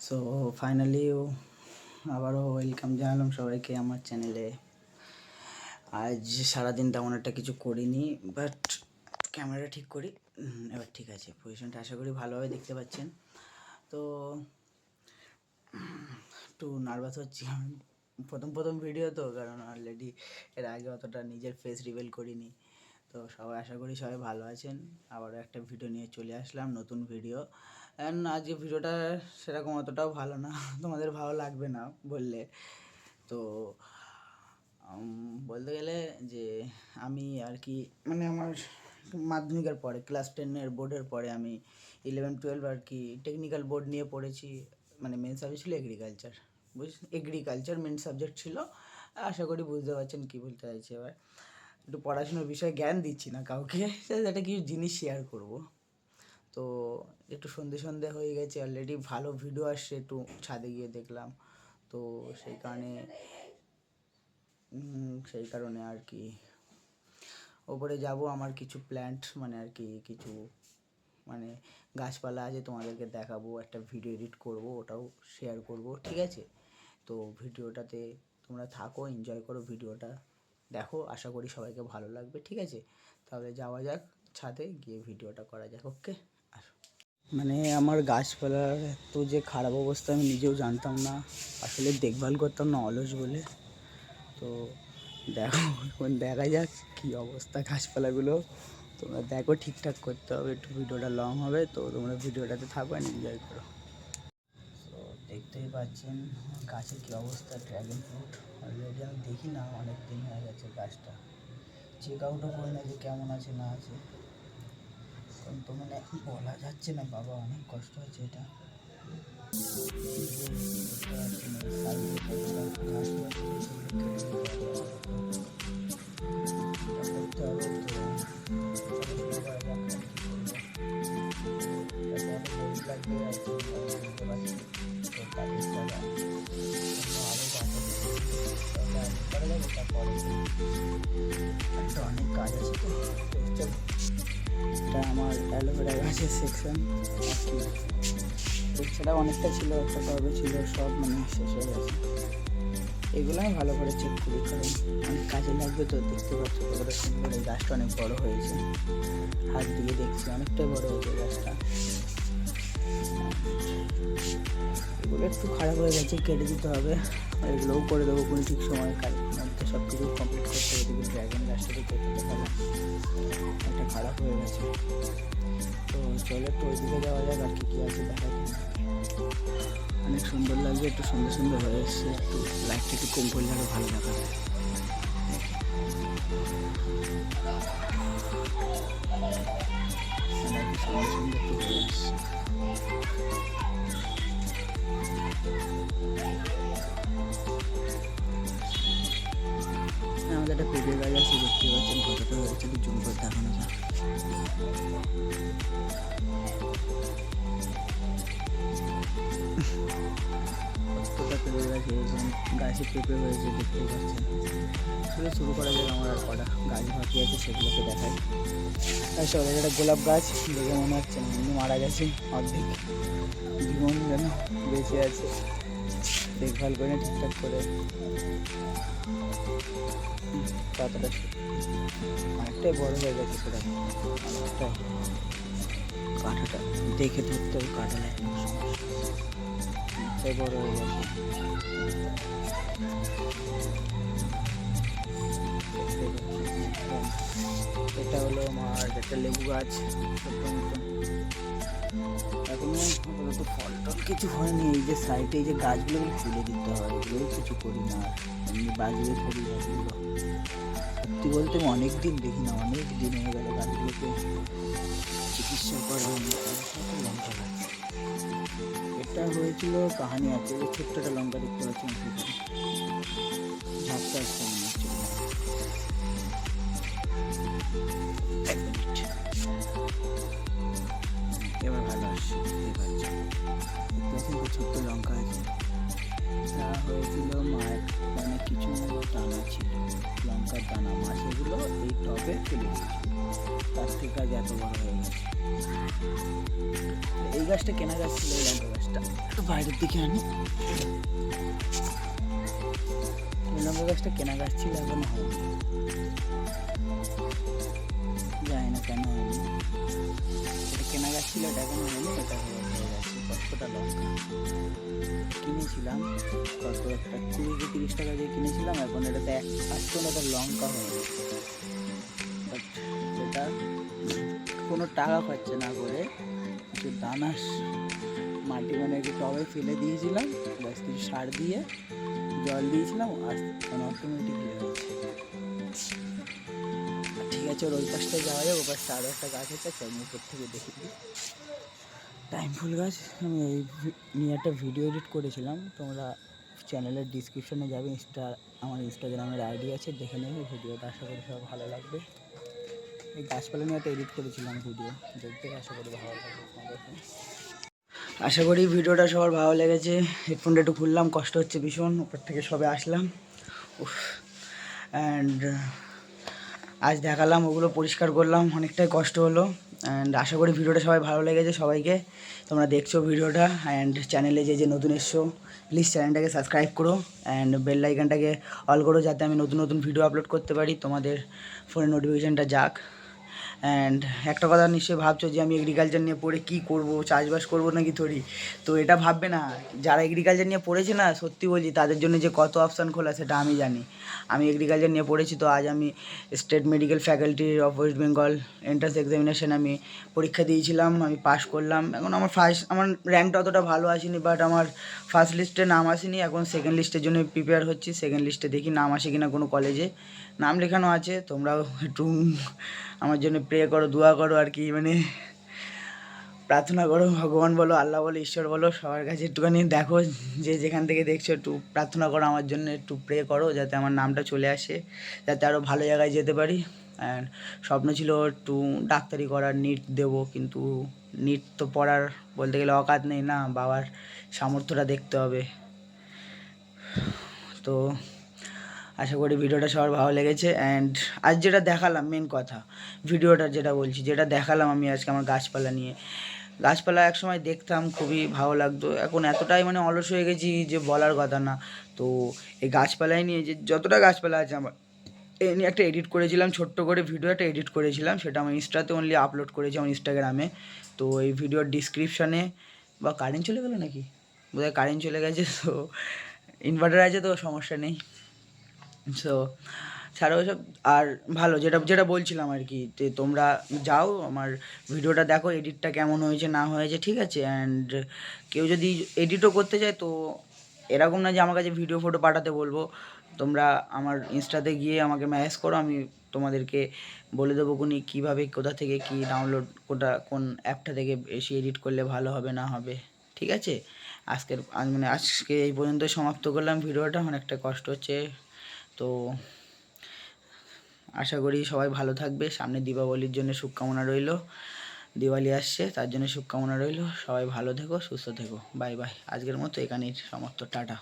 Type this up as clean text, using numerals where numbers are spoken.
So finally আবারও welcome জানালাম সবাইকে আমার চ্যানেলে। আজ সারাদিন তেমন একটা কিছু করিনি, বাট ক্যামেরাটা ঠিক করি। এবার ঠিক আছে, পজিশনটা আশা করি ভালোভাবে দেখতে পাচ্ছেন। তো একটু নার্ভাস হচ্ছি আমি, প্রথম ভিডিও তো, কারণ অলরেডি এর আগে অতটা নিজের ফেস রিভিল করিনি। তো সবাই আশা করি সবাই ভালো আছেন। আবারও একটা ভিডিও নিয়ে চলে আসলাম, নতুন ভিডিও। অ্যান্ড আজকে ভিডিওটা সেরকম অতটাও ভালো না, তোমাদের ভালো লাগবে না বললে। তো বলতে গেলে যে আমি আর কি মানে আমার মাধ্যমিকের পরে ক্লাস 10-এর বোর্ডের পরে আমি 11-12 আর কি টেকনিক্যাল বোর্ড নিয়ে পড়েছি। মানে মেন সাবজেক্ট ছিল এগ্রিকালচার, এগ্রিকালচার মেন সাবজেক্ট ছিল। আশা করি বুঝতে পারছেন কী বলতে চাইছি। এবার একটু পড়াশোনার বিষয়ে জ্ঞান দিচ্ছি না কাউকে, একটা কিছু জিনিস শেয়ার করব। তো একটু সন্ধে হয়ে গেছে, অলরেডি ভালো ভিডিও আসছে, একটু ছাদে গিয়ে দেখলাম। তো সেই কারণে আর কি ওপরে যাব। আমার কিছু প্ল্যান্ট মানে আর কি কিছু মানে গাছপালা আছে, তোমাদেরকে দেখাবো, একটা ভিডিও এডিট করব, ওটাও শেয়ার করব, ঠিক আছে? তো ভিডিওটাতে তোমরা থাকো, এনজয় করো, ভিডিওটা দেখো, আশা করি সবাইকে ভালো লাগবে, ঠিক আছে? তাহলে যাওয়া যাক ছাদে, গিয়ে ভিডিওটা করা যাক। ওকে, মানে আমার গাছপালার এত যে খারাপ অবস্থা আমি নিজেও জানতাম না, আসলে দেখভাল করতাম না অলস বলে। তো দেখো এখন দেখা যাক কী অবস্থা গাছপালাগুলো। তোমরা দেখো, ঠিকঠাক করতে হবে, একটু ভিডিওটা লং হবে, তো তোমরা ভিডিওটাতে থাকো, এনজয় করো। তো দেখতেই পাচ্ছেন গাছের কী অবস্থা। ড্র্যাগন ফ্রুট অলরেডি আমি দেখি না, অনেক দিন হয়ে গেছে গাছটা, চেক আউটও করি না যে কেমন আছে না আছে, কারণ তো মানে বলা যাচ্ছে না বাবা, অনেক কষ্ট হচ্ছে এটা। অনেক কাজ আছে তো, এটা আমার অ্যালোভেরা গাছের সেকশন আর কি। এছাড়া অনেকটা ছিল, একটা টবে ছিল, সব মানে শেষ হয়ে গেছে। এগুলো আমি ভালো করে চেক করি, কারণ অনেক কাজে লাগবে। তো দেখতে পাচ্ছ কতটা সুন্দর, এই গাছটা অনেক বড় হয়েছে, হাত দিয়ে দেখছি অনেকটাই বড় হয়েছে গাছটা। এগুলো একটু খারাপ হয়ে গেছে, কেটে দিতে হবে, এগুলোও করে দেবো কোনো ঠিক সময়, কালকের মধ্যে সব কিছু কমপ্লিট করতে হবে। এদিকে ড্র্যাগন গাছটাকে কেটে দেখালাম, একটা খারাপ হয়ে গেছে। তো চলো একটু ওইদিকে যাওয়া যাক, আর কী আছে দেখা যায়। অনেক সুন্দর লাগছে, একটু সুন্দর হয়ে এসছে, একটু লাইটটা একটু কম করলে আরও ভালো দেখা যায়। সুন্দর একটু হয়ে এসছে। আমাদের একটা পেঁপে গাছ আছে, দেখতে পাচ্ছেন কতটা হয়েছে, একটু জুম করে দেখানো যায়। কতটা পেঁপে গাছ, এবং গাছে পেঁপে হয়েছে দেখতে পাচ্ছেন। শুরু করা যাক, আমার আর কটা গাছ বাকি আছে সেগুলোকে দেখাই। তার একটা গোলাপ গাছ, দেখে মনে হচ্ছে না এমনি মারা গেছে, অর্ধেক জীবন যেন বেঁচে আছে, দেখভাল করে ঠিকঠাক করে। কতটা অনেকটাই বড় হয়ে গেছে, সেটা অনেকটাই কাঁটাটা দেখে ধরতে হবে, কাঁটা লাগে অনেকটাই বড় হয়ে গেছে। এটা হলো আমার একটা লেবু গাছ, ছোট্ট মতন, এখনো আপাতত ফল টল কিছু হয়নি। এই যে সাইডে এই যে গাছগুলো তুলে দিতে হয়, এগুলো কিছু করি না, এমনি বাজিয়ে করি গাছগুলো। সত্যি বলতে আমি অনেক দিন দেখি না, অনেক দিন হয়ে গেল গাছগুলোকে চিকিৎসা করা হয়নি। লঙ্কা গাছ, এটা হয়েছিল কাহানি আছে, ছোট্ট একটা লঙ্কা দেখতে পাচ্ছেন, ঝাপটা আসছে মনে হচ্ছে। এবার ভালো আসছে, দেখতে পাচ্ছি ছোট্ট লঙ্কা আছে। তা হয়েছিল মায়ের মানে কিছু দানা ছিল, লঙ্কার দানা, মা সেগুলো এই টবে ফেলে দিয়েছিল, তার থেকে গাছ এত বড় হয়ে গেছে। এই গাছটা কেনা গাছ ছিল, এই লঙ্কা গাছটা গাছটা একটু বাইরের দিকে আনি। লঙ্কা গাছটা কেনা গাছ ছিল, এখন হয়নি, জানি না কেন হয়নি। এটা কেনা গাছ ছিল, এটা এখন হয়নি, এটা হয়ে গেছে। কতটা লঙ্কা কিনেছিলাম, কত একটা 20-30 টাকা দিয়ে কিনেছিলাম, এখন এটাতে 1 টাকা লঙ্কা হয়ে গেছে। বাট সেটা কোনো টাকা খরচা না করে কিছু দানা মাটি মানে একটু টবে ফেলে দিয়েছিলাম, ব্যাস কিছু সার দিয়ে জল দিয়েছিলাম, মানে অটোমেটিক হয়েছে। ঠিক আছে, ওর ওই পাশটায় যাওয়া যাবে, ওপাশ আরও একটা গাছ আছে, আমি উপর থেকে দেখি দিই। টাইম ফুল গাছ আমি এই নিয়ে একটা ভিডিও এডিট করেছিলাম, তোমরা চ্যানেলের ডিসক্রিপশনে যাবে, আমার ইনস্টাগ্রামের আইডি আছে, দেখে নেবে ভিডিওটা। আশা করি সব ভালো লাগবে। এই গাছপালা নিয়ে একটা এডিট করেছিলাম ভিডিও, দেখতে আশা করি ভালো লাগবে তোমাদেরকে। আশা করি ভিডিওটা সবার ভালো লেগেছে। হেডফোনটা একটু খুললাম, কষ্ট হচ্ছে ভীষণ, উপর থেকে সবে আসলাম। অ্যান্ড আজ দেখালাম, ওগুলো পরিষ্কার করলাম, অনেকটাই কষ্ট হলো। অ্যান্ড আশা করি ভিডিওটা সবাই ভালো লেগেছে সবাইকে। তোমরা দেখছো ভিডিওটা, অ্যান্ড চ্যানেলে যে নতুন এসছো প্লিজ চ্যানেলটাকে সাবস্ক্রাইব করো, অ্যান্ড বেল আইকনটাকে অল করো, যাতে আমি নতুন নতুন ভিডিও আপলোড করতে পারি, তোমাদের ফোনে নোটিফিকেশানটা যাক। অ্যান্ড একটা কথা নিশ্চয়ই ভাবছো যে আমি এগ্রিকালচার নিয়ে পড়ে কী করবো, চাষবাস করবো নাকি থরি, তো এটা ভাববে না। যারা এগ্রিকালচার নিয়ে পড়েছে না, সত্যি বলছি, তাদের জন্য যে কত অপশান খোলা সেটা আমি জানি। আমি এগ্রিকালচার নিয়ে পড়েছি, তো আজ আমি state medical faculty of West Bengal entrance examination আমি পরীক্ষা দিয়েছিলাম, আমি পাস করলাম। এখন আমার র্যাঙ্কটা অতটা ভালো আসেনি, বাট আমার ফার্স্ট লিস্টে নাম আসেনি, এখন সেকেন্ড লিস্টের জন্য প্রিপেয়ার হচ্ছি। সেকেন্ড লিস্টে দেখি নাম আসে কিনা কোনো কলেজে। নাম লেখানো আছে, তোমরাও একটু আমার জন্য প্রে করো, দোয়া করো আর কি, মানে প্রার্থনা করো, ভগবান বলো, আল্লাহ বলো, ঈশ্বর বলো, সবার কাছে একটুখানি দেখো, যে যেখান থেকে দেখছো একটু প্রার্থনা করো আমার জন্য, একটু প্রে করো যাতে আমার নামটা চলে আসে, যাতে আরও ভালো জায়গায় যেতে পারি। অ্যান্ড স্বপ্ন ছিল একটু ডাক্তারি করার, নিট দেবো, কিন্তু নিট তো পড়ার বলতে গেলে অকাত নেই না, বাবার সামর্থ্যটা দেখতে হবে। তো আশা করি ভিডিওটা সবার ভালো লেগেছে। অ্যান্ড আজ যেটা দেখালাম, মেন কথা ভিডিওটা যেটা বলছি, যেটা দেখালাম আমি আজকে আমার গাছপালা নিয়ে, গাছপালা একসময় দেখতাম, খুবই ভালো লাগতো, এখন এতটাই মানে অলস হয়ে গেছি যে বলার কথা না। তো এই গাছপালায় নিয়ে যে যতটা গাছপালা আছে আমার, এই নিয়ে একটা এডিট করেছিলাম, ছোট্ট করে ভিডিও একটা এডিট করেছিলাম, সেটা আমি ইনস্টাতে অনলি আপলোড করেছি, আমার ইনস্টাগ্রামে। তো এই ভিডিওর ডিসক্রিপশানে, বা কারেন্ট চলে গেলো নাকি, বোধহয় কারেন্ট চলে গেছে, তো ইনভার্টার আছে তো সমস্যা নেই। সো ছাড়ো ওসব, আর ভালো যেটা যেটা বলছিলাম আর কি, যে তোমরা যাও আমার ভিডিওটা দেখো, এডিটটা কেমন হয়েছে না হয়েছে, ঠিক আছে। অ্যান্ড কেউ যদি এডিটও করতে চায়, তো এরকম না যে আমার কাছে ভিডিও ফটো পাঠাতে বলবো, তোমরা আমার ইনস্টাতে গিয়ে আমাকে মেসেজ করো, আমি তোমাদেরকে বলে দেবো কীভাবে, কোথা থেকে কী ডাউনলোড, কোন অ্যাপটা থেকে বেশি এডিট করলে ভালো হবে না হবে, ঠিক আছে। আজকে এই পর্যন্ত সমাপ্ত করলাম ভিডিওটা, অনেকটা কষ্ট হচ্ছে। তো আশা করি সবাই ভালো থাকবে, সামনে দীপাবলির জন্য শুভকামনা রইল, দিওয়ালি আসছে তার জন্য শুভকামনা রইল, সবাই ভালো থেকো, সুস্থ থেকো, বাই বাই। আজকের মতো এখানেই সমাপ্ত, টাটা।